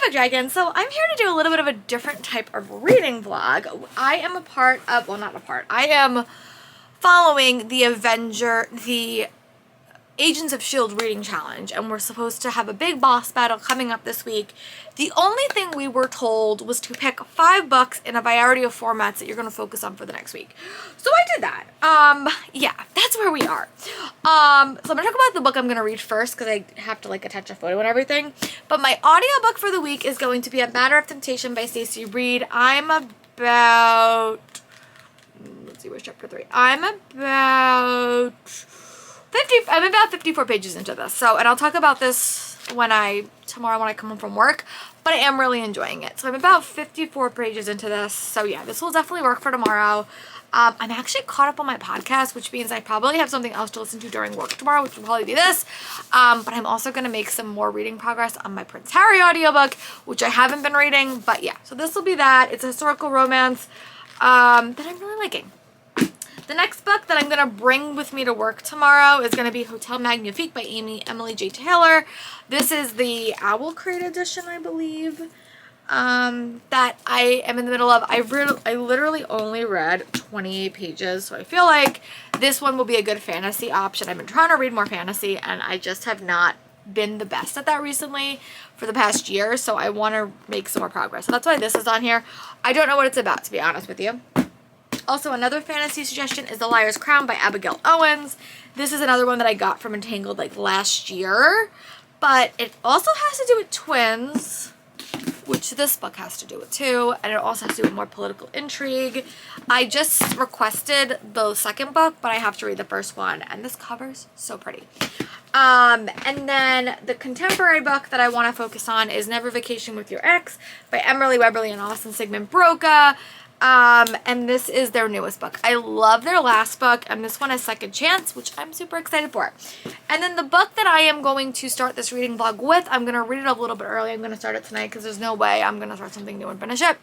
back, Dragon. So I'm here to do a little bit of a different type of reading vlog. I am a part of, well, not a part, I am following the Agents of S.H.I.E.L.D. reading challenge, and we're supposed to have a big boss battle coming up this week. The only thing we were told was to pick 5 books in a variety of formats that you're going to focus on for the next week. So I did that. Yeah, that's where we are. So I'm going to talk about the book I'm going to read first because I have to like attach a photo and everything. But my audiobook for the week is going to be A Matter of Temptation by Stacey Reed. I'm about, let's see, where's chapter 3? I'm about 54 pages into this. So, and I'll talk about this tomorrow when I come home from work, but I am really enjoying it. So I'm about 54 pages into this. So yeah, this will definitely work for tomorrow. I'm actually caught up on my podcast, which means I probably have something else to listen to during work tomorrow, which will probably be this. But I'm also going to make some more reading progress on my Prince Harry audiobook, which I haven't been reading, but yeah, so this will be that. It's a historical romance, that I'm really liking. The next book that I'm going to bring with me to work tomorrow is going to be Hotel Magnifique by Emily J. Taylor. This is the Owl Crate edition, I believe, that I am in the middle of. I literally only read 28 pages, so I feel like this one will be a good fantasy option. I've been trying to read more fantasy, and I just have not been the best at that recently for the past year, so I want to make some more progress. So that's why this is on here. I don't know what it's about, to be honest with you. Also, another fantasy suggestion is The Liar's Crown by Abigail Owens. This is another one that I got from Entangled like last year, but it also has to do with twins, which this book has to do with too, and it also has to do with more political intrigue. I just requested the second book, but I have to read the first one, and this cover's so pretty. And then the contemporary book that I want to focus on is Never Vacation with Your Ex by Emily Weberly and Austin Sigmund Broca. And this is their newest book. I love their last book, and this one is Second Chance, which I'm super excited for. And then the book that I am going to start this reading vlog with, I'm going to read it a little bit early. I'm going to start it tonight because there's no way I'm going to start something new and finish it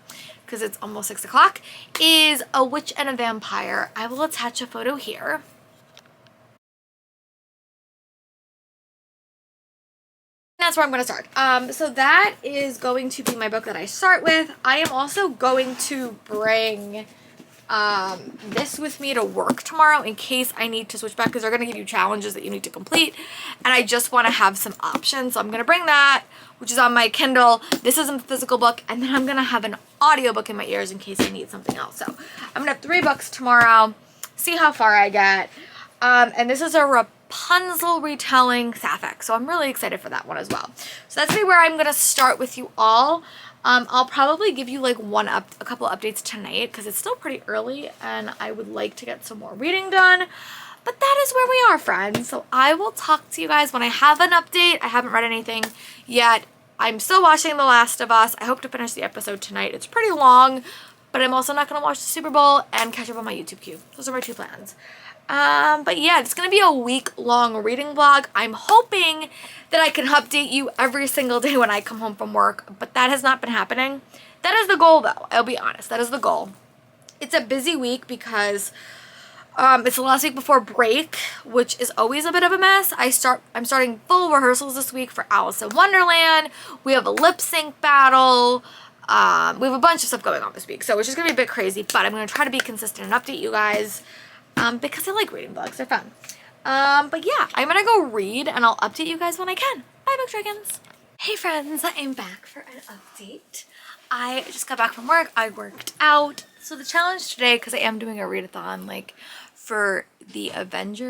because it's almost 6 o'clock, is A Witch and a Vampire. I will attach a photo here. That's where I'm going to start. So that is going to be my book that I start with. I am also going to bring this with me to work tomorrow in case I need to switch back, because they're going to give you challenges that you need to complete, and I just want to have some options. So I'm going to bring that, which is on my Kindle. This isn't the physical book, and then I'm going to have an audiobook in my ears in case I need something else. So I'm going to have 3 books tomorrow, see how far I get. And this is a Rapunzel retelling Sapphic, so I'm really excited for that one as well. So that's where I'm going to start with you all. I'll probably give you like a couple updates tonight because it's still pretty early and I would like to get some more reading done. But that is where we are, friends. So I will talk to you guys when I have an update. I haven't read anything yet. I'm still watching The Last of Us. I hope to finish the episode tonight. It's pretty long, but I'm also not going to watch the Super Bowl and catch up on my YouTube queue. Those are my 2 plans. But yeah, it's going to be a week-long reading vlog. I'm hoping that I can update you every single day when I come home from work, but that has not been happening. That is the goal, though. I'll be honest. That is the goal. It's a busy week because it's the last week before break, which is always a bit of a mess. I'm starting full rehearsals this week for Alice in Wonderland. We have a lip sync battle. We have a bunch of stuff going on this week, so it's just going to be a bit crazy, but I'm going to try to be consistent and update you guys. Because I like reading books. They're fun. But yeah, I'm gonna go read and I'll update you guys when I can. Bye, Book Dragons. Hey friends, I'm back for an update. I just got back from work. I worked out. So the challenge today, because I am doing a readathon, like for the Agents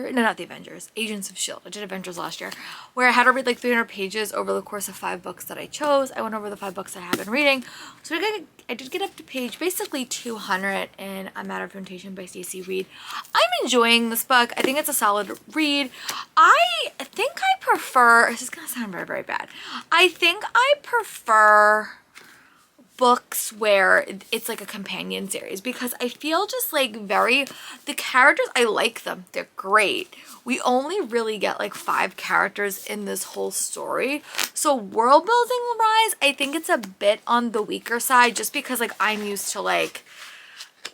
of S.H.I.E.L.D. I did Avengers last year, where I had to read like 300 pages over the course of 5 books that I chose. I went over the 5 books that I have been reading. So I did get up to page basically 200 in A Matter of Temptation by Stacey Reed. I'm enjoying this book. I think it's a solid read. I think I prefer, this is going to sound very, very bad. I think I prefer books where it's like a companion series, because I feel just like the characters, I like them, they're great. We only really get like 5 characters in this whole story, so world building wise I think it's a bit on the weaker side, just because like I'm used to like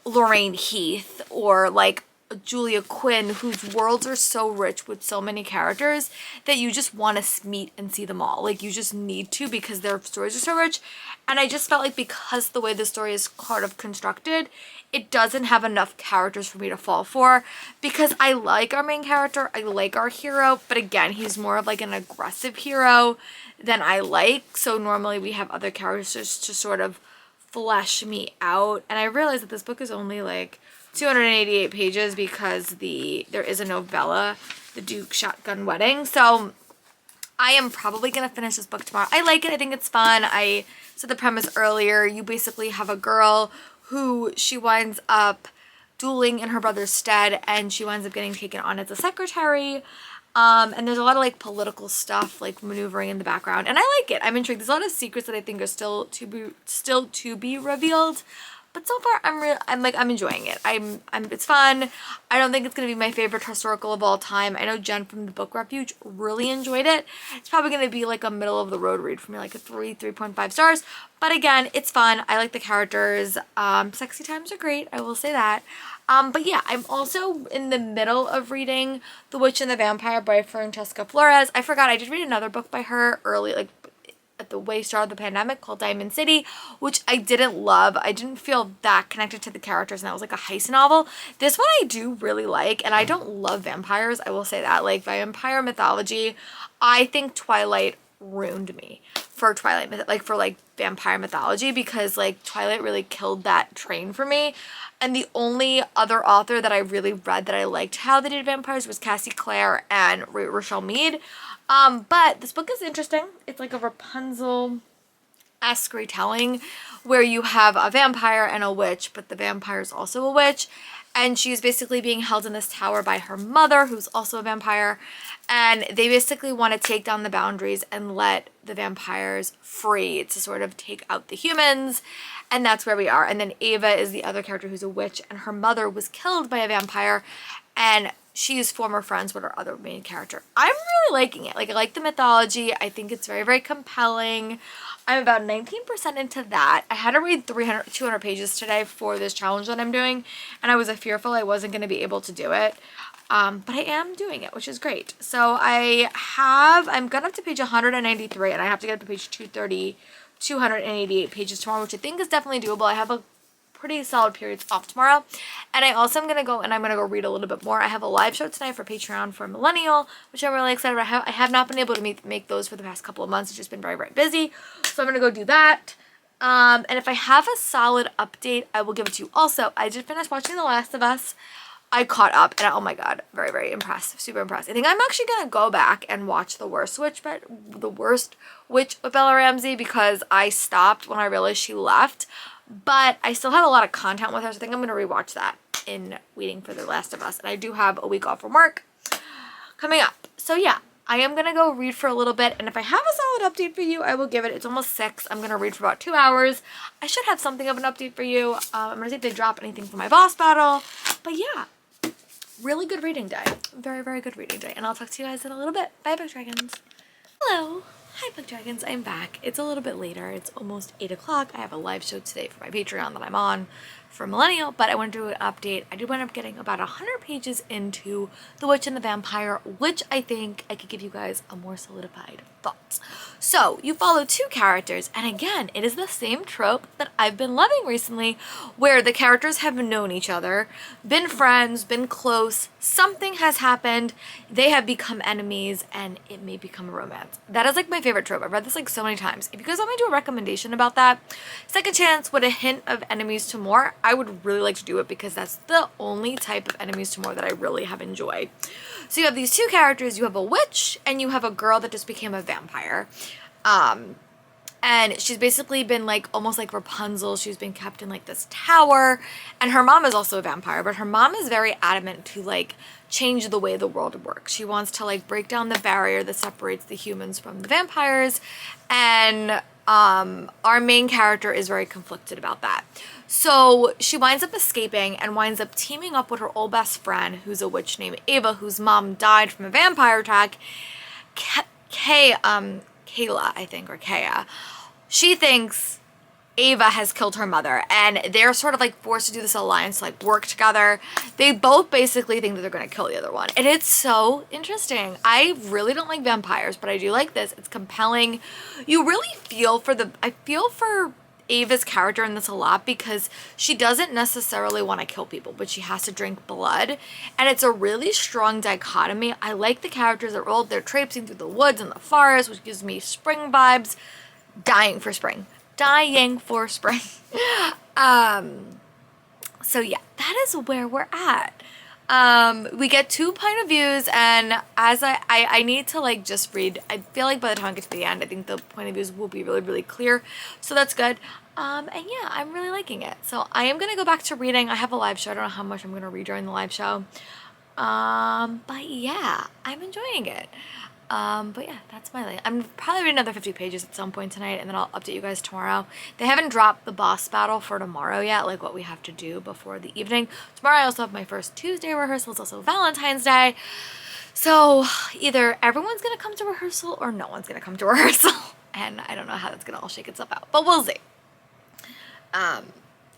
Lorraine Heath or like Julia Quinn, whose worlds are so rich with so many characters that you just want to meet and see them all. Like, you just need to, because their stories are so rich. And I just felt like because the way the story is kind of constructed, it doesn't have enough characters for me to fall for, because I like our main character, I like our hero, but again, he's more of like an aggressive hero than I like. So normally we have other characters to sort of flesh me out. And I realized that this book is only like 288 pages because there is a novella, The Duke Shotgun Wedding. So I am probably going to finish this book tomorrow. I like it. I think it's fun. I said the premise earlier. You basically have a girl who she winds up dueling in her brother's stead, and she winds up getting taken on as a secretary. And there's a lot of like political stuff, like maneuvering in the background, and I like it. I'm intrigued. There's a lot of secrets that I think are still to be revealed. But so far, I'm enjoying it. It's fun. I don't think it's gonna be my favorite historical of all time. I know Jen from the Book Refuge really enjoyed it. It's probably gonna be like a middle of the road read for me, like a 3.5 stars. But again, it's fun. I like the characters. Sexy times are great. I will say that. But yeah, I'm also in the middle of reading The Witch and the Vampire by Francesca Flores. I forgot I did read another book by her early, like at the way start of the pandemic, called Diamond City, which I didn't love. I didn't feel that connected to the characters, and that was like a heist novel. This one I do really like, and I don't love vampires, I will say that. Like, vampire mythology, I think Twilight ruined me for vampire mythology, because like Twilight really killed that train for me. And the only other author that I really read that I liked how they did vampires was Cassie Clare and Rochelle Mead. But this book is interesting. It's like a Rapunzel-esque retelling where you have a vampire and a witch, but the vampire is also a witch. And she's basically being held in this tower by her mother, who's also a vampire. And they basically want to take down the boundaries and let the vampires free to sort of take out the humans. And that's where we are. And then Ava is the other character who's a witch, and her mother was killed by a vampire. And she's former friends with our other main character. I'm really liking it. Like, I like the mythology. I think it's very, very compelling. I'm about 19% into that. I had to read 200 pages today for this challenge that I'm doing, and I was fearful I wasn't going to be able to do it. But I am doing it, which is great. So I'm going up to page 193, and I have to get up to page 288 pages tomorrow, which I think is definitely doable. I have a pretty solid periods off tomorrow, and I also am gonna go read a little bit more. I have a live show tonight for Patreon for Millennial, which I'm really excited about. I have not been able to make those for the past couple of months. It's just been very, very busy, so I'm gonna go do that. And if I have a solid update, I will give it to you. Also, I just finished watching The Last of Us. I caught up, and oh my god, very, very impressed, super impressed. I think I'm actually gonna go back and watch The Worst Witch with Bella Ramsey, because I stopped when I realized she left. But I still have a lot of content with her, so I think I'm going to rewatch that in waiting for The Last of Us. And I do have a week off from work coming up. So yeah, I am going to go read for a little bit. And if I have a solid update for you, I will give it. It's almost 6. I'm going to read for about 2 hours. I should have something of an update for you. I'm going to see if they drop anything for my boss battle. But yeah, really good reading day. Very, very good reading day. And I'll talk to you guys in a little bit. Bye, Book Dragons. Hello. Hi, Book Dragons. I'm back. It's a little bit later. It's almost 8 o'clock. I have a live show today for my Patreon that I'm on for Millennial, but I want to do an update. I did end up getting about 100 pages into The Witch and the Vampire, which I think I could give you guys a more solidified thoughts. So you follow 2 characters, and again, it is the same trope that I've been loving recently, where the characters have known each other, been friends, been close, something has happened, they have become enemies, and it may become a romance. That is like my favorite trope. I've read this like so many times. If you guys want me to do a recommendation about that, Second Chance with a hint of enemies to more, I would really like to do it, because that's the only type of enemies to more that I really have enjoyed. So you have these 2 characters. You have a witch and you have a girl that just became a vampire. And she's basically been like almost like Rapunzel. She's been kept in like this tower, and her mom is also a vampire, but her mom is very adamant to like change the way the world works. She wants to like break down the barrier that separates the humans from the vampires, and our main character is very conflicted about that. So she winds up escaping and winds up teaming up with her old best friend, who's a witch named Ava, whose mom died from a vampire attack. Kayla, I think, or Kaya. She thinks Ava has killed her mother, and they're sort of like forced to do this alliance to like work together. They both basically think that they're going to kill the other one, and it's so interesting. I really don't like vampires, but I do like this. It's compelling. You really feel for I feel for Ava's character in this a lot, because she doesn't necessarily want to kill people, but she has to drink blood, and it's a really strong dichotomy. I like the characters that roll. They're traipsing through the woods and the forest, which gives me spring vibes. Dying for spring. Dying for spring. So yeah, that is where we're at. We get 2 point of views, and as I need to like just read. I feel like by the time I get to the end, I think the point of views will be really, really clear. So that's good. And yeah, I'm really liking it. So I am going to go back to reading. I have a live show. I don't know how much I'm going to read during the live show. But yeah, I'm enjoying it. But yeah, that's my life. I'm probably reading another 50 pages at some point tonight, and then I'll update you guys tomorrow. They haven't dropped the boss battle for tomorrow yet, like what we have to do before the evening. Tomorrow I also have my first Tuesday rehearsal. It's also Valentine's Day. So either everyone's going to come to rehearsal or no one's going to come to rehearsal. And I don't know how that's going to all shake itself out, but we'll see.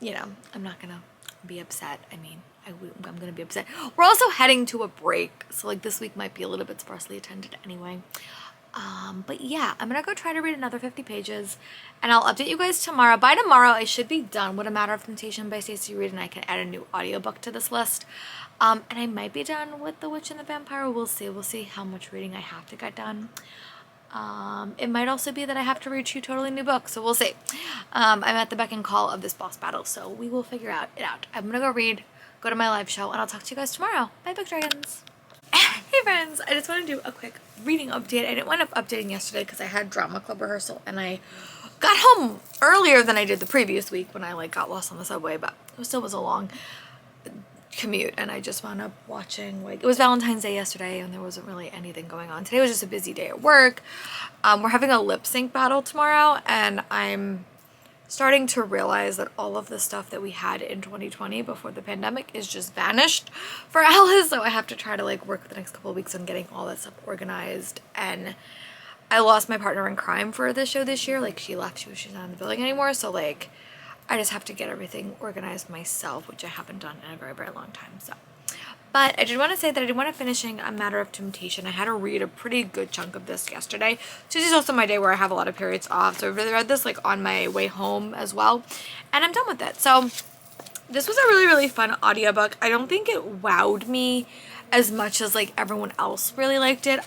You know, I'm not going to be upset. I mean, I'm going to be upset. We're also heading to a break, so like this week might be a little bit sparsely attended anyway. But yeah, I'm going to go try to read another 50 pages, and I'll update you guys tomorrow. By tomorrow, I should be done with A Matter of Temptation by Stacey Reid, and I can add a new audiobook to this list. And I might be done with The Witch and the Vampire. We'll see. We'll see how much reading I have to get done. It might also be that I have to read 2 totally new books, so we'll see. I'm at the beck and call of this boss battle, so we will figure it out. I'm gonna go read, go to my live show, and I'll talk to you guys tomorrow. Bye, Book Dragons. Hey friends, I just want to do a quick reading update. I didn't wind up updating yesterday because I had drama club rehearsal, and I got home earlier than I did the previous week when I like got lost on the subway, but it still was a long commute, and I just wound up watching, like, it was Valentine's Day yesterday and there wasn't really anything going on. Today was just a busy day at work. We're having a lip sync battle tomorrow, and I'm starting to realize that all of the stuff that we had in 2020 before the pandemic is just vanished for Alice, so I have to try to like work the next couple of weeks on getting all that stuff organized. And I lost my partner in crime for this show this year. Like, she left, she's not in the building anymore, so like I just have to get everything organized myself, which I haven't done in a very, very long time. So, but I did want to say that I did want to finishing A Matter of Temptation. I had to read a pretty good chunk of this yesterday. Tuesday's also my day where I have a lot of periods off, so I really read this like on my way home as well, and I'm done with it. So this was a really, really fun audiobook. I don't think it wowed me as much as like everyone else really liked it.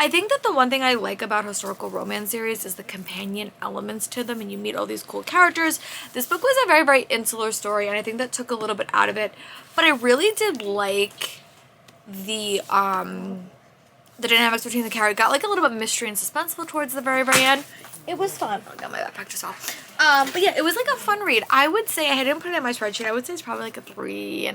I think that the one thing I like about historical romance series is the companion elements to them, and you meet all these cool characters. This book was a very, very insular story, and I think that took a little bit out of it, but I really did like the dynamics between the characters. Got like a little bit mystery and suspenseful towards the very, very end. It was fun. I got my backpack just off. But yeah, it was like a fun read. I would say, I didn't put it in my spreadsheet, I would say it's probably like a 3.5,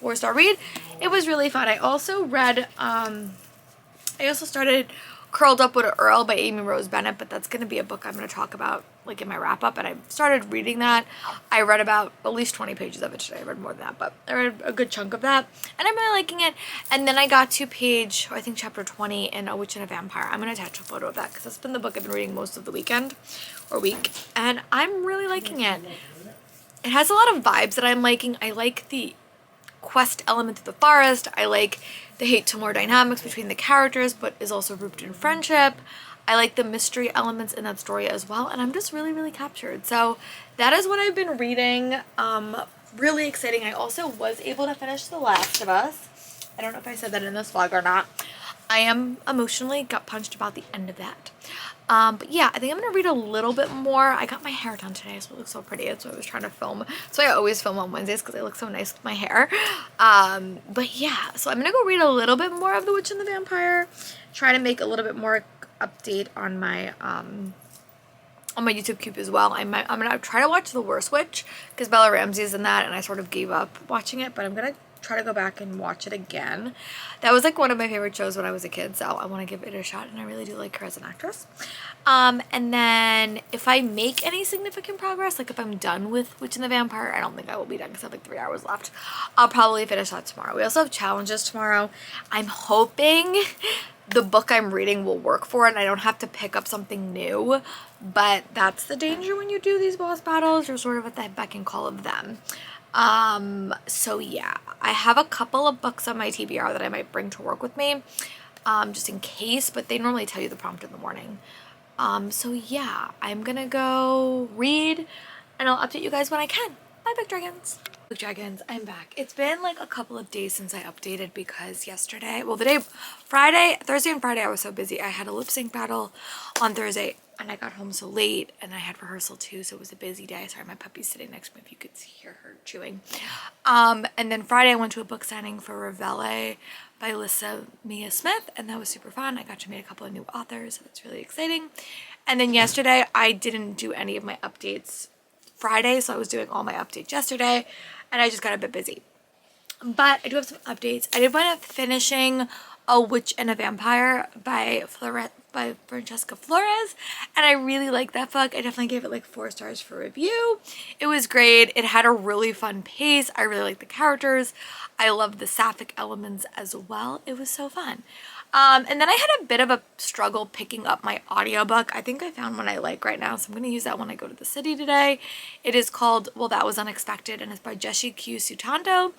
4-star read. It was really fun. I also read, I also started Curled Up with an Earl by Amy Rose Bennett, but that's going to be a book I'm going to talk about like in my wrap up, and I started reading that. I read about at least 20 pages of it today. I read more than that, but I read a good chunk of that, and I'm really liking it. And then I got to chapter 20 in A Witch and a Vampire. I'm going to attach a photo of that because that's been the book I've been reading most of the weekend or week, and I'm really liking it. It has a lot of vibes that I'm liking. I like the quest element of the forest. I like the hate-to-more dynamics between the characters, but is also rooted in friendship. I like the mystery elements in that story as well, and I'm just really, really captured. So that is what I've been reading. Really exciting. I also was able to finish The Last of Us. I don't know if I said that in this vlog or not. I am emotionally gut punched about the end of that. But yeah, I think I'm going to read a little bit more. I got my hair done today, so it looks so pretty. That's why I was trying to film. So I always film on Wednesdays because I look so nice with my hair. But yeah, so I'm going to go read a little bit more of The Witch and the Vampire. Try to make a little bit more update on my YouTube cube as well. I'm going to try to watch The Worst Witch because Bella Ramsey is in that, and I sort of gave up watching it, but I'm going to try to go back and watch it again. That was like one of my favorite shows when I was a kid, so I want to give it a shot, and I really do like her as an actress. And then if I make any significant progress, like if I'm done with Witch and the Vampire, I don't think I will be done because I have like 3 hours left. I'll probably finish that tomorrow. We also have challenges tomorrow. I'm hoping the book I'm reading will work for it and I don't have to pick up something new. But that's the danger when you do these boss battles. You're sort of at the beck and call of them. So yeah, I have a couple of books on my TBR that I might bring to work with me, just in case, but they normally tell you the prompt in the morning. So yeah, I'm gonna go read and I'll update you guys when I can. Bye, Book Dragons. Book Dragons, I'm back. It's been like a couple of days since I updated because yesterday, well, Thursday and Friday I was so busy. I had a lip sync battle on Thursday and I got home so late and I had rehearsal too, so it was a busy day. Sorry, my puppy's sitting next to me if you could hear her chewing. And then Friday I went to a book signing for Revelle by Lisa Mia Smith, and that was super fun. I got to meet a couple of new authors, so that's really exciting. And then yesterday I didn't do any of my updates Friday, so I was doing all my updates yesterday and I just got a bit busy. But I do have some updates. I did wind up finishing A Witch and a Vampire by Francesca Flores, and I really like that book. I definitely gave it like 4 stars for review. It was great. It had a really fun pace. I really liked the characters. I loved the sapphic elements as well. It was so fun. And then I had a bit of a struggle picking up my audiobook. I think I found one I like right now, so I'm going to use that when I go to the city today. It is called Well, That Was Unexpected, and it's by Jessie Q. Sutanto.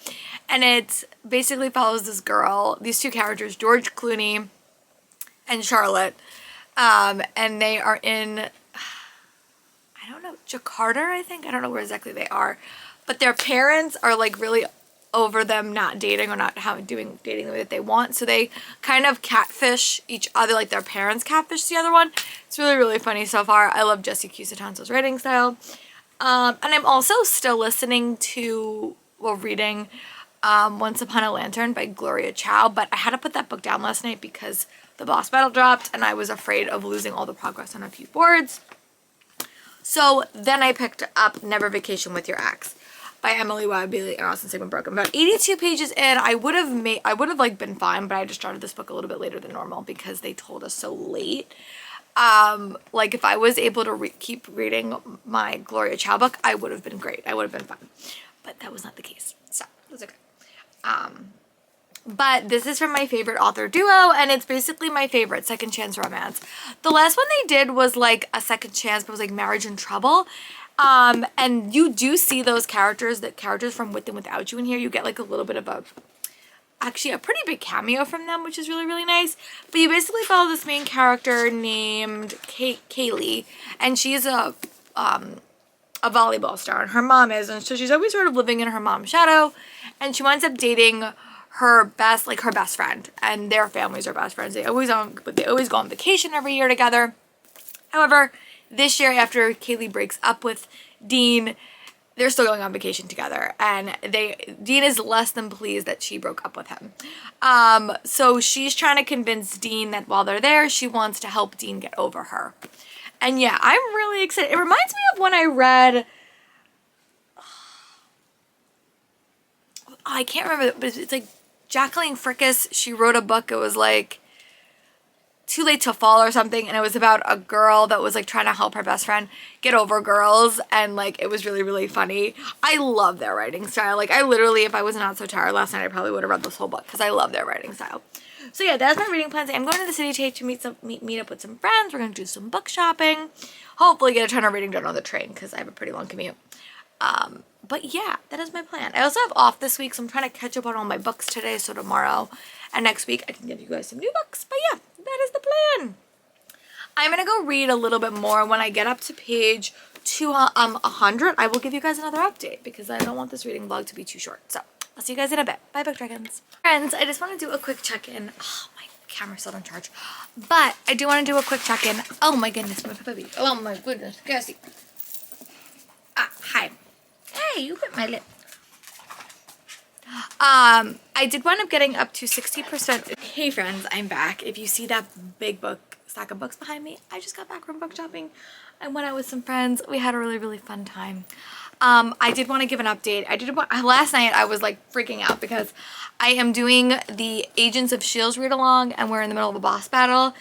And it basically follows this girl, these two characters, George Clooney and Charlotte. And they are in, I don't know, Jakarta, I think. I don't know where exactly they are. But their parents are like really over them not dating or not dating the way that they want, so they kind of catfish each other, like their parents catfish the other one. It's really, really funny so far. I love Jessie Q. Sutanto's writing style. And I'm also still reading Once Upon a Lantern by Gloria Chow, but I had to put that book down last night because the boss battle dropped and I was afraid of losing all the progress on a few boards. So then I picked up Never Vacation with Your Ex by Emily Wiley and Austin Sigmund Broken. About 82 pages in, I would have like been fine, but I just started this book a little bit later than normal because they told us so late. Like if I was able to keep reading my Gloria Chow book, I would have been great. I would have been fine, but that was not the case. So it was okay. But this is from my favorite author duo, and it's basically my favorite second chance romance. The last one they did was like a second chance, but it was like Marriage in Trouble. And you do see those characters, the characters from With and Without You in here. You get like a little bit of actually a pretty big cameo from them, which is really, really nice. But you basically follow this main character named Kaylee, and she's a volleyball star, and her mom is, and so she's always sort of living in her mom's shadow, and she winds up dating her best friend, and their families are best friends. They always go on vacation every year together. However, this year, after Kaylee breaks up with Dean, they're still going on vacation together, and Dean is less than pleased that she broke up with him. So she's trying to convince Dean that while they're there, she wants to help Dean get over her. And yeah, I'm really excited. It reminds me of when I read, I can't remember, but it's like Jacqueline Frickas. She wrote a book. It was like Too Late to Fall or something, and it was about a girl that was like trying to help her best friend get over girls, and like it was really, really funny. I love their writing style. Like I literally, if I was not so tired last night, I probably would have read this whole book because I love their writing style. So yeah, that's my reading plans. I'm going to the city today to meet up with some friends. We're going to do some book shopping. Hopefully get a ton of reading done on the train because I have a pretty long commute. But yeah, that is my plan. I also have off this week, so I'm trying to catch up on all my books today, so tomorrow and next week I can give you guys some new books. But yeah, that is the plan. I'm gonna go read a little bit more. When I get up to page 100, I will give you guys another update because I don't want this reading vlog to be too short. So I'll see you guys in a bit. Bye, Book Dragons. Friends, I just want to do a quick check-in. Oh, my camera's still on charge. But I do want to do a quick check-in. Oh my goodness, my puppy. Oh my goodness, Cassie. Hi. Hey, you bit my lip. I did wind up getting up to 60%. Hey friends, I'm back. If you see that big stack of books behind me, I just got back from book shopping. I went out with some friends. We had a really, really fun time. I did want to give an update. Last night I was like freaking out because I am doing the Agents of S.H.I.E.L.D. read along, and we're in the middle of a boss battle.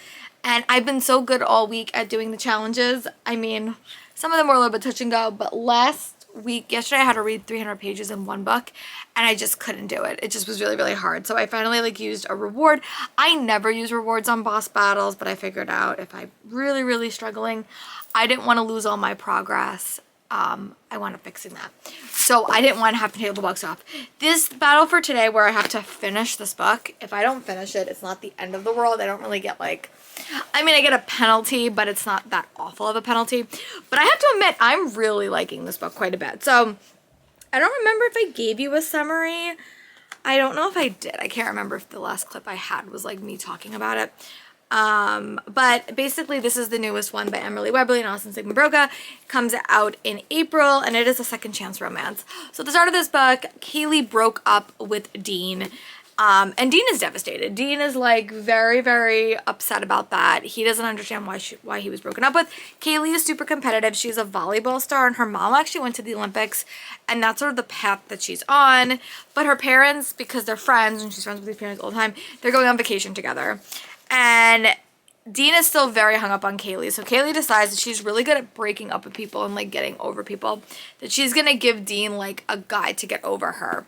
And I've been so good all week at doing the challenges. I mean, some of them were a little bit touch and go, but last week, yesterday I had to read 300 pages in one book and I just couldn't do it. It just was really, really hard. So I finally like used a reward. I never use rewards on boss battles, but I figured out if I'm really, really struggling, I didn't want to lose all my progress. I wound up fixing that. So I didn't want to have to take the books off. This battle for today where I have to finish this book, if I don't finish it, it's not the end of the world. I don't really get like, I mean, I get a penalty, but it's not that awful of a penalty. But I have to admit, I'm really liking this book quite a bit. So I don't remember if I gave you a summary. I don't know if I did. I can't remember if the last clip I had was like me talking about it. But basically this is the newest one by Emily Webley and Austin Sigmund Broca. It comes out in April and it is a second chance romance. So at the start of this book, Kaylee broke up with Dean. And Dean is devastated. Dean is like very, very upset about that. He doesn't understand why he was broken up with. Kaylee is super competitive. She's a volleyball star and her mom actually went to the Olympics and that's sort of the path that she's on. But her parents, because they're friends and she's friends with these parents all the time, they're going on vacation together. And Dean is still very hung up on Kaylee. So Kaylee decides that she's really good at breaking up with people and like getting over people. That she's going to give Dean like a guide to get over her.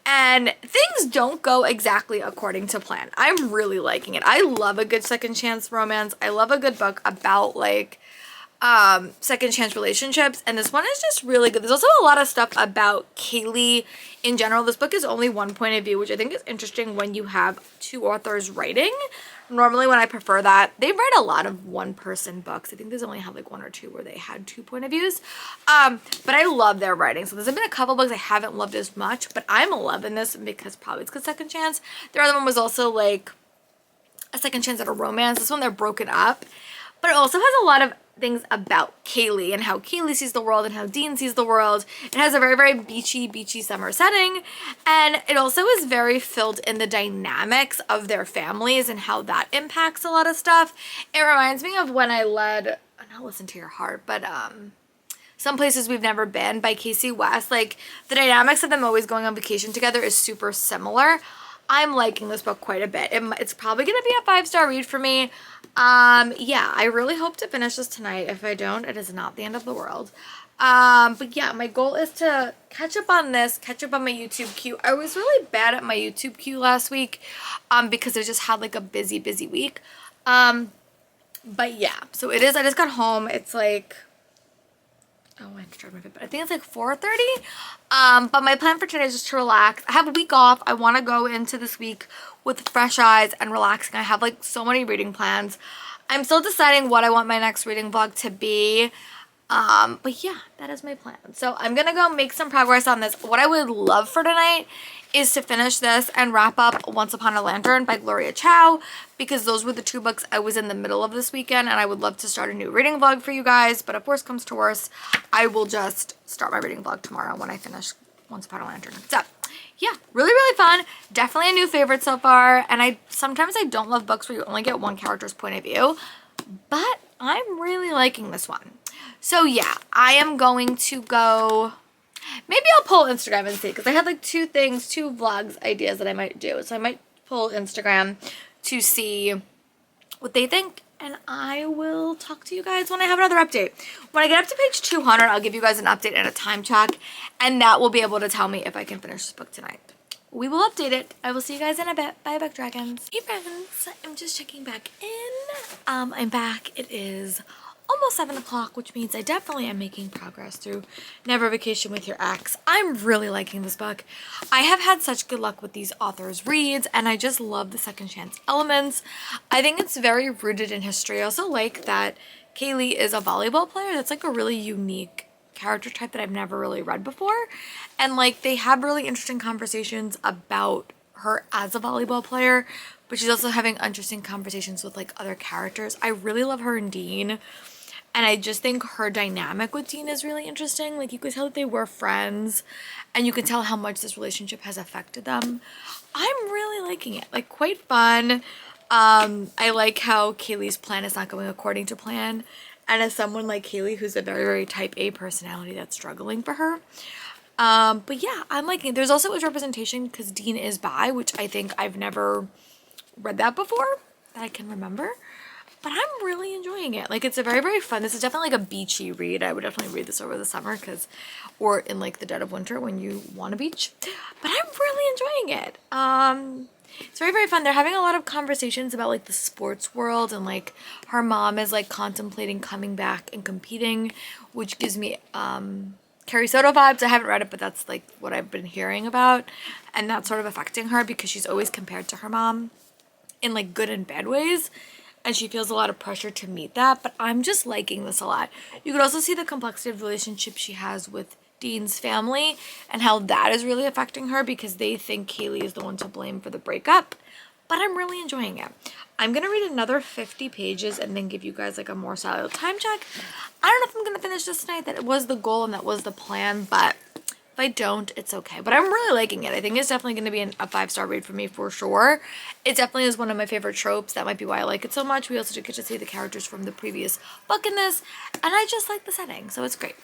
And things don't go exactly according to plan. I'm really liking it. I love a good second chance romance. I love a good book about like second chance relationships, and this one is just really good. There's also a lot of stuff about Kaylee in general. This book is only one point of view, which I think is interesting when you have two authors writing. Normally when I prefer that, they write a lot of one-person books. I think there's only had like one or two where they had two point of views. But I love their writing. So there's been a couple books I haven't loved as much, but I'm loving this because probably it's because second chance. The other one was also like a second chance at a romance. This one they're broken up, but it also has a lot of things about Kaylee and how Kaylee sees the world and how Dean sees the world. It has a very, very beachy summer setting, and it also is very filled in the dynamics of their families and how that impacts a lot of stuff. It reminds me of when I read, not Listen to Your Heart, but Some Places We've Never Been by Casey West. Like the dynamics of them always going on vacation together is super similar. I'm liking this book quite a bit. It's probably going to be a 5-star read for me. Yeah, I really hope to finish this tonight. If I don't, it is not the end of the world. But yeah, my goal is to catch up on this, catch up on my YouTube queue. I was really bad at my YouTube queue last week, because I just had like a busy week. But yeah, so it is, I just got home. It's like, oh, I have to try my fit, but I think it's like 4:30. But my plan for today is just to relax. I have a week off. I want to go into this week with fresh eyes and relaxing. I have like so many reading plans. I'm still deciding what I want my next reading vlog to be. But yeah, that is my plan. So I'm gonna go make some progress on this. What I would love for tonight is to finish this and wrap up Once Upon a Lantern by Gloria Chow, because those were the two books I was in the middle of this weekend, and I would love to start a new reading vlog for you guys. But if worse comes to worse, I will just start my reading vlog tomorrow when I finish Once Upon a Lantern. So yeah, really fun. Definitely a new favorite so far. And sometimes I don't love books where you only get one character's point of view, but I'm really liking this one. So yeah, I am going to go, maybe I'll pull Instagram and see, because I had like two vlogs ideas that I might do. So I might pull Instagram to see what they think, and I will talk to you guys when I have another update. When I get up to page 200, I'll give you guys an update and a time check, and that will be able to tell me if I can finish this book tonight. We will update it. I will see you guys in a bit. Bye, Book Dragons. Hey friends, I'm just checking back in. I'm back. It is almost 7 o'clock, which means I definitely am making progress through Never Vacation with Your Ex. I'm really liking this book. I have had such good luck with these authors' reads, and I just love the second chance elements. I think it's very rooted in history. I also like that Kaylee is a volleyball player. That's like a really unique character type that I've never really read before. And like they have really interesting conversations about her as a volleyball player, but she's also having interesting conversations with like other characters. I really love her and Dean. And I just think her dynamic with Dean is really interesting. Like you could tell that they were friends, and you can tell how much this relationship has affected them. I'm really liking it. Like quite fun. I like how Kaylee's plan is not going according to plan. And as someone like Kaylee, who's a very, very type A personality, that's struggling for her. But yeah, I'm liking it. There's also a representation because Dean is bi, which I think I've never read that before that I can remember. but I'm really enjoying it. Like, it's a very, very fun, this is definitely like a beachy read. I would definitely read this over the summer or in like the dead of winter when you want a beach, but I'm really enjoying it. It's very, very fun. They're having a lot of conversations about like the sports world, and like her mom is like contemplating coming back and competing, which gives me Carrie Soto vibes. I haven't read it, but that's like what I've been hearing about, and that's sort of affecting her because she's always compared to her mom in like good and bad ways, and she feels a lot of pressure to meet that. But I'm just liking this a lot. You could also see the complexity of the relationship she has with Dean's family and how that is really affecting her because they think Kaylee is the one to blame for the breakup. But I'm really enjoying it. I'm gonna read another 50 pages and then give you guys like a more solid time check. I don't know if I'm gonna finish this tonight. That was the goal and that was the plan, but if I don't, it's okay. But I'm really liking it. I think it's definitely going to be a 5-star read for me for sure. It definitely is one of my favorite tropes. That might be why I like it so much. We also do get to see the characters from the previous book in this, and I just like the setting, so it's great.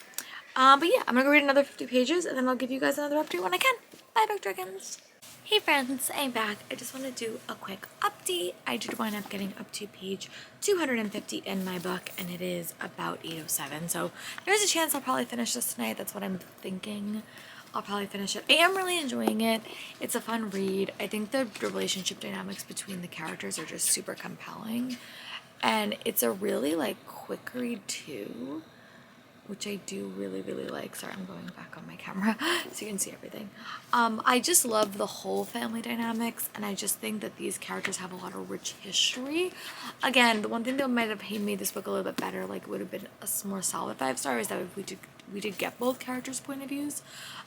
But yeah, I'm going to go read another 50 pages, and then I'll give you guys another update when I can. Bye, Book Dragons. Hey friends, I'm back. I just want to do a quick update. I did wind up getting up to page 250 in my book, and it is about 8:07. So there's a chance I'll probably finish this tonight. That's what I'm thinking. I'll probably finish it. I am really enjoying it. It's a fun read. I think the relationship dynamics between the characters are just super compelling. And it's a really like quick read too, which I do really, really like. Sorry, I'm going back on my camera so you can see everything. I just love the whole family dynamics, and I just think that these characters have a lot of rich history. Again, the one thing that might have made this book a little bit better, like it would have been a more solid 5-star, is that if we did get both characters' point of views.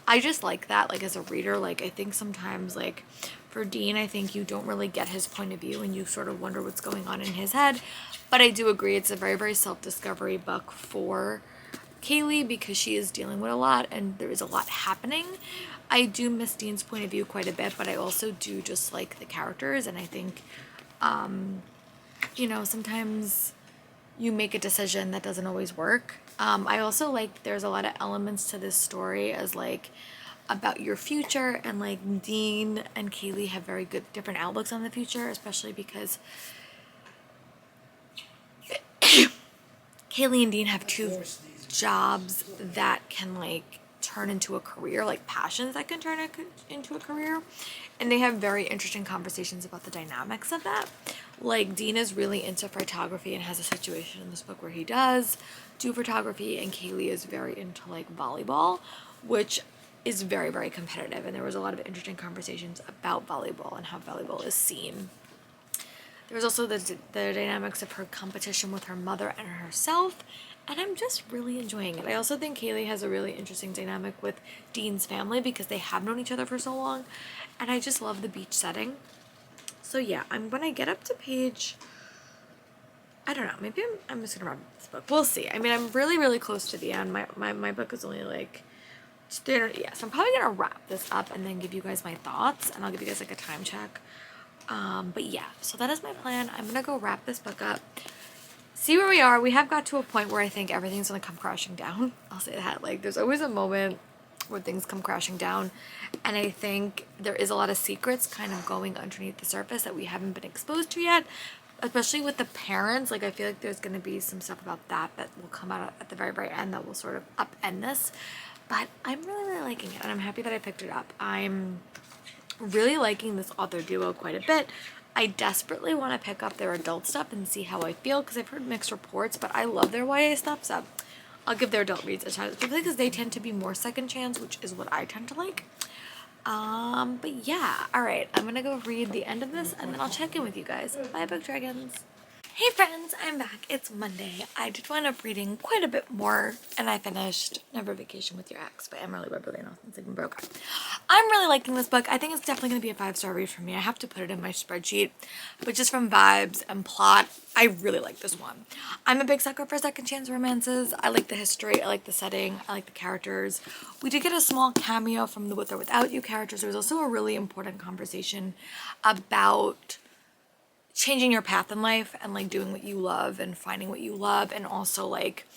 I just like that, like as a reader. Like I think sometimes, like for Dean, I think you don't really get his point of view and you sort of wonder what's going on in his head. But I do agree it's a very, very self-discovery book for Kaylee because she is dealing with a lot and there is a lot happening. I do miss Dean's point of view quite a bit, but I also do just like the characters, and I think you know, sometimes you make a decision that doesn't always work. I also like there's a lot of elements to this story as like about your future, and like Dean and Kaylee have very good different outlooks on the future, especially because Kaylee and Dean have two jobs that can like turn into a career, like passions that can turn into a career, and they have very interesting conversations about the dynamics of that. Like Dean is really into photography and has a situation in this book where he does do photography, and Kaylee is very into like volleyball, which is very, very competitive, and there was a lot of interesting conversations about volleyball and how volleyball is seen. There's also the dynamics of her competition with her mother and herself, and I'm just really enjoying it. I also think Kaylee has a really interesting dynamic with Dean's family because they have known each other for so long, and I just love the beach setting. So yeah, when I get up to page, I don't know, maybe I'm just gonna wrap this book. We'll see. I mean, I'm really, really close to the end. My book is only like 300, yeah, so I'm probably gonna wrap this up and then give you guys my thoughts, and I'll give you guys like a time check. But yeah, so that is my plan. I'm gonna go wrap this book up, see where we are. We have got to a point where I think everything's gonna come crashing down. I'll say that. Like, there's always a moment where things come crashing down, and I think there is a lot of secrets kind of going underneath the surface that we haven't been exposed to yet, especially with the parents. Like, I feel like there's gonna be some stuff about that will come out at the very, very end that will sort of upend this. But I'm really, really liking it, and I'm happy that I picked it up. I'm really liking this author duo quite a bit. I desperately want to pick up their adult stuff and see how I feel, because I've heard mixed reports, but I love their YA stuff, so I'll give their adult reads a chance, because they tend to be more second chance, which is what I tend to like. But yeah, alright, I'm gonna go read the end of this, and then I'll check in with you guys. Bye, Book Dragons! Hey friends, I'm back. It's Monday. I did wind up reading quite a bit more, and I finished Never Vacation with Your Ex by Emily Webberly since I've been broke up. I'm really liking this book. I think it's definitely going to be a 5-star read for me. I have to put it in my spreadsheet, but just from vibes and plot, I really like this one. I'm a big sucker for second chance romances. I like the history, I like the setting, I like the characters. We did get a small cameo from the With or Without You characters. There was also a really important conversation about changing your path in life and like doing what you love and finding what you love, and also like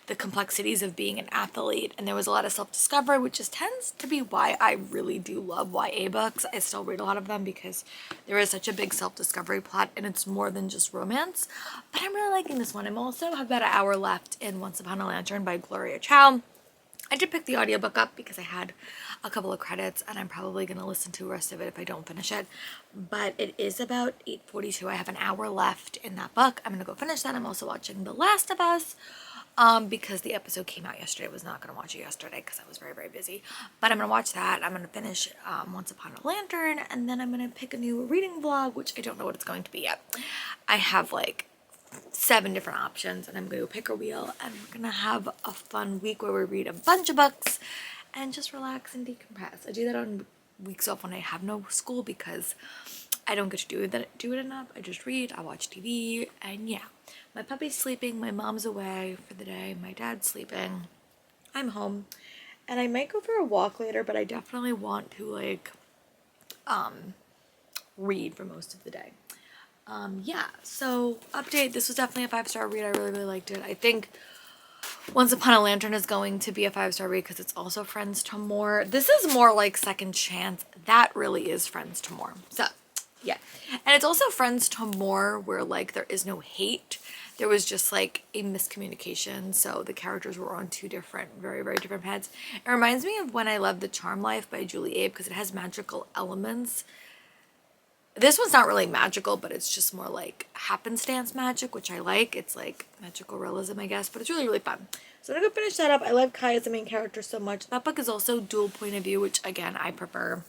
the complexities of being an athlete, and there was a lot of self-discovery, which just tends to be why I really do love YA books. I still read a lot of them because there is such a big self-discovery plot, and it's more than just romance. But I'm really liking this one. I'm also have about an hour left in Once Upon a Lantern by Gloria Chow. I did pick the audiobook up because I had a couple of credits, and I'm probably going to listen to the rest of it if I don't finish it. But it is about 8:42. I have an hour left in that book. I'm going to go finish that. I'm also watching The Last of Us because the episode came out yesterday. I was not going to watch it yesterday because I was very, very busy. But I'm going to watch that. I'm going to finish Once Upon a Lantern, and then I'm going to pick a new reading vlog, which I don't know what it's going to be yet. I have like 7 different options, and I'm going to pick a wheel, and we're going to have a fun week where we read a bunch of books and just relax and decompress. I do that on weeks off when I have no school because I don't get to do it enough. I just read, I watch TV, and yeah. My puppy's sleeping, my mom's away for the day, my dad's sleeping, I'm home, and I might go for a walk later, but I definitely want to like read for most of the day. Yeah, so update, this was definitely a 5-star read. I really, really liked it. I think Once Upon a Lantern is going to be a 5-star read because it's also Friends to More. This is more like Second Chance. That really is Friends to More. So, yeah. And it's also Friends to More where like there is no hate. There was just like a miscommunication. So the characters were on 2 different, very, very different paths. It reminds me of When I Love the Charm Life by Julie Abe because it has magical elements. This one's not really magical, but it's just more like happenstance magic, which I like. It's like magical realism, I guess, but it's really, really fun. So I'm gonna go finish that up. I love Kai as the main character so much. That book is also dual point of view, which again, I prefer.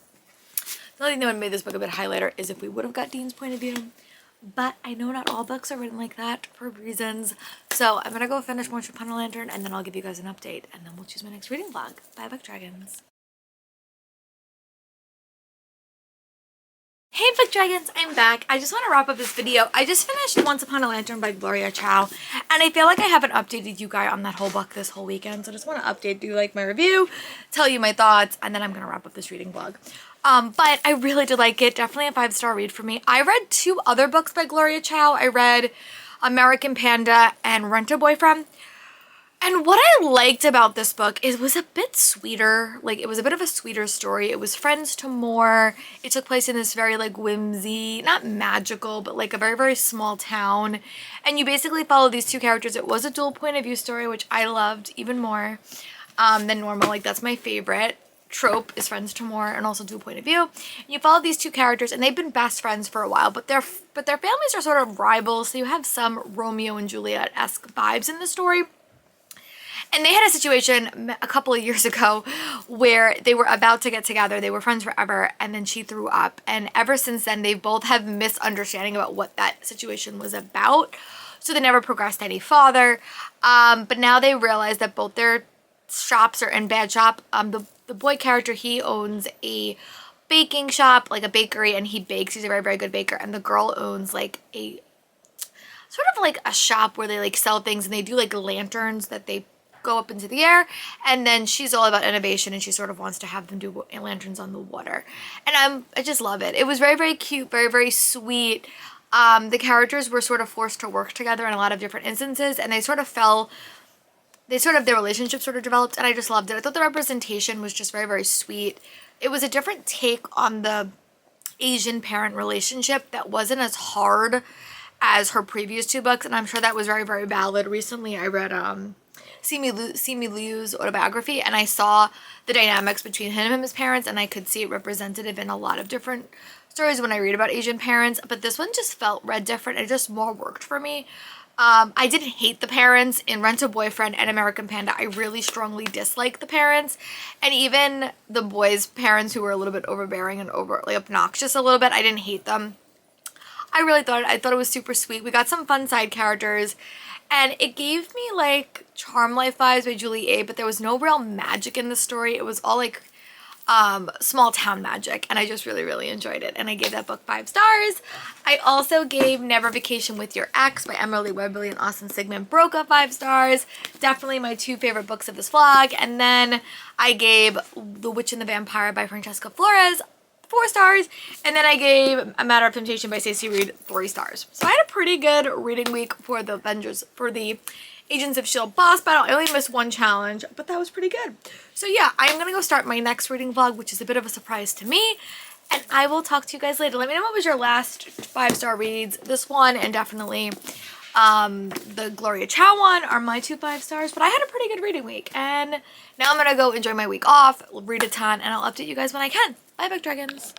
The only thing that would made this book a bit highlighter is if we would have got Dean's point of view, but I know not all books are written like that for reasons. So I'm gonna go finish Once Upon a Lantern, and then I'll give you guys an update, and then we'll choose my next reading vlog. Bye, Book Dragons. Hey Book Dragons, I'm back. I just want to wrap up this video. I just finished Once Upon a Lantern by Gloria Chow, and I feel like I haven't updated you guys on that whole book this whole weekend, so I just want to update you like my review, tell you my thoughts, and then I'm going to wrap up this reading vlog. But I really did like it. Definitely a 5-star read for me. I read 2 other books by Gloria Chow. I read American Panda and Rent a Boyfriend. And what I liked about this book is it was a bit sweeter. Like, it was a bit of a sweeter story. It was Friends to More. It took place in this very, like, whimsy, not magical, but, like, a very, very small town. And you basically follow these 2 characters. It was a dual point of view story, which I loved even more than normal. Like, that's my favorite trope is Friends to More and also dual point of view. And you follow these 2 characters, and they've been best friends for a while, but their families are sort of rivals. So you have some Romeo and Juliet-esque vibes in the story. And they had a situation a couple of years ago where they were about to get together. They were friends forever, and then she threw up. And ever since then, they both have misunderstanding about what that situation was about. So they never progressed any farther. But now they realize that both their shops are in bad shop. The boy character, he owns a baking shop, like a bakery, and he bakes. He's a very, very good baker. And the girl owns like a sort of like a shop where they like sell things, and they do like lanterns that they go up into the air, and then she's all about innovation, and she sort of wants to have them do lanterns on the water, and I just love it. It was very, very cute, very, very sweet. The characters were sort of forced to work together in a lot of different instances, and their relationship sort of developed, and I just loved it. I thought the representation was just very, very sweet. It was a different take on the Asian parent relationship that wasn't as hard as her previous 2 books, and I'm sure that was very, very valid. Recently I read Simi Liu's autobiography, and I saw the dynamics between him and his parents, and I could see it representative in a lot of different stories when I read about Asian parents, but this one just read different. It just more worked for me. I didn't hate the parents in Rent a Boyfriend and American Panda. I really strongly disliked the parents, and even the boys' parents, who were a little bit overbearing and obnoxious a little bit. I didn't hate them. I thought it was super sweet. We got some fun side characters, and it gave me like Charm Life vibes by Julie A, but there was no real magic in the story. It was all like small town magic, and I just really, really enjoyed it, and I gave that book 5 stars. I also gave Never Vacation with Your Ex by Emily Webley and Austin Sigmund Broca 5 stars. Definitely my 2 favorite books of this vlog. And then I gave The Witch and the Vampire by Francesca Flores 4 stars, and then I gave A Matter of Temptation by Stacey Reid 3 stars. So I had a pretty good reading week for the Agents of S.H.I.E.L.D. boss battle. I only missed one challenge, but that was pretty good. So yeah, I am going to go start my next reading vlog, which is a bit of a surprise to me. And I will talk to you guys later. Let me know what was your last 5-star reads. This one and definitely the Gloria Chow one are my 2 5-stars. But I had a pretty good reading week. And now I'm going to go enjoy my week off, read a ton, and I'll update you guys when I can. Bye, book dragons.